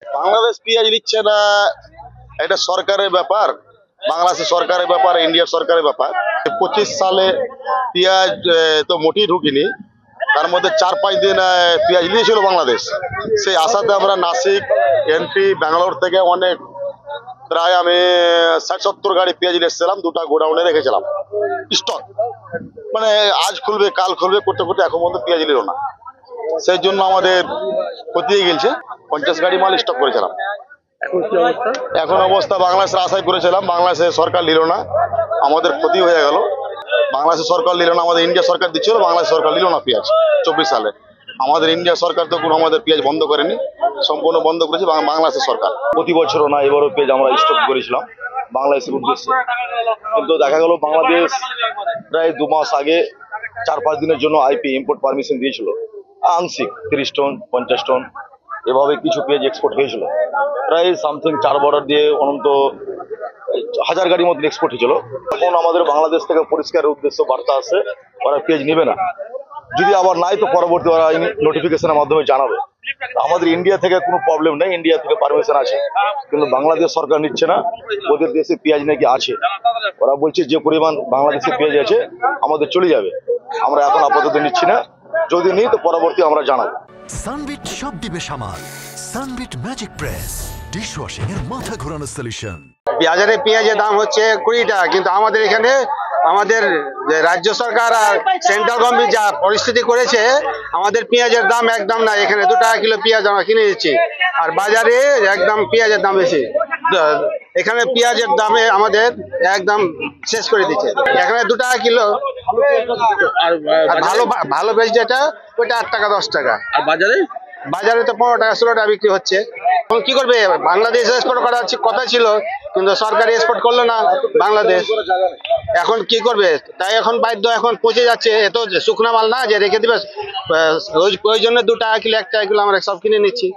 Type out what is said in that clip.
বাংলাদেশ পেঁয়াজ নিচ্ছে না, এটা সরকারের ব্যাপার। বাংলাদেশের সরকারের ব্যাপার, ইন্ডিয়ার সরকারের ব্যাপার। 25 সালে পেঁয়াজ তো মোটেই ঢুকিনি, তার মধ্যে 4-5 দিন পেঁয়াজ নিয়েছিল বাংলাদেশ। সেই আশাতে আমরা নাসিক, এমপি, ব্যাঙ্গালোর থেকে অনেক প্রায় আমি 60-70 গাড়ি পেঁয়াজ নিয়ে এসেছিলাম, 2টা গোডাউনে রেখেছিলাম স্টক। মানে আজ খুলবে কাল খুলবে করতে করতে এখন পর্যন্ত পেঁয়াজ নিল না। সেই জন্য আমাদের ক্ষতি হয়ে গেছে। 50 গাড়ি মাল স্টক করেছিলাম। এখন অবস্থা বাংলাদেশের আশায় করেছিলাম, বাংলাদেশের সরকার নিল না, আমাদের ক্ষতি হয়ে গেল। বাংলাদেশের সরকার নিল না, আমাদের ইন্ডিয়া সরকার দিচ্ছিল, বাংলাদেশ সরকার নিল না পেঁয়াজ 24 সালে। আমাদের ইন্ডিয়া সরকার তো কোনো আমাদের পেঁয়াজ বন্ধ করেনি, সম্পূর্ণ বন্ধ করেছে বাংলাদেশের সরকার। প্রতি বছরও না, এবারও পেঁয়াজ আমরা স্টক করেছিলাম বাংলাদেশের উদ্দেশ্যে। কিন্তু দেখা গেল বাংলাদেশ প্রায় 2 মাস আগে 4-5 দিনের জন্য আইপি ইম্পোর্ট পারমিশন দিয়েছিল, আংশিক 30 টন 50 টন এভাবে কিছু পেঁয়াজ এক্সপোর্ট হয়েছিল। প্রায় সামথিং 4 বর্ডার দিয়ে অনন্ত 1000 গাড়ির মধ্যে এক্সপোর্ট হয়েছিল। এখন আমাদের বাংলাদেশ থেকে পরিষ্কার উদ্দেশ্য বার্তা আছে, ওরা পেঁয়াজ নেবে না। যদি আবার নাই তো পরবর্তী ওরা নোটিফিকেশনের মাধ্যমে জানাবে। আমাদের ইন্ডিয়া থেকে কোনো প্রবলেম নেই, ইন্ডিয়া থেকে পারমিশন আছে, কিন্তু বাংলাদেশ সরকার নিচ্ছে না। ওদের দেশে পেঁয়াজ নাকি আছে, ওরা বলছে যে পরিমাণ বাংলাদেশে পেঁয়াজ আছে আমাদের চলে যাবে। আমরা এখন আপাতত নিচ্ছি না, যদি নিই তো পরবর্তী আমরা জানাবো। সানবিট সব দিবে সামাল। সানবিট ম্যাজিক প্রেস ডিশওয়াশিং এর মাথা ঘোরানো সলিউশন। বাজারে পেঁয়াজের দাম হচ্ছে 20 টাকা, কিন্তু আমাদের এখানে আমাদের রাজ্য সরকার আর সেন্ট্রাল গভর্নমেন্ট যা পরিস্থিতি করেছে, আমাদের পেঁয়াজের দাম একদম না। এখানে 2 টাকা কিলো পেঁয়াজ আমরা কিনে দিচ্ছি, আর বাজারে একদম পেঁয়াজের দাম বেশি। এখানে পেঁয়াজের দামে আমাদের একদম শেষ করে দিচ্ছে। এখানে 2 টাকা কিলো, আর ভালো ভালো পেঁয়াজ যেটা ওইটা 8 টাকা 10 টাকা। আর বাজারে বাজারে তো 15 টাকা 16 টাকা বিক্রি হচ্ছে। এখন কি করবে? বাংলাদেশ এক্সপোর্ট করার কথা ছিল, কিন্তু সরকার এক্সপোর্ট করলো না বাংলাদেশ। এখন কি করবে? তাই এখন বাধ্য, এখন পচে যাচ্ছে। এত শুকনা মাল না যে রেখে দিবে, ওই জন্য 2 টাকা কিলো 1 টাকা কিলো আমরা সব কিনে নিচ্ছি।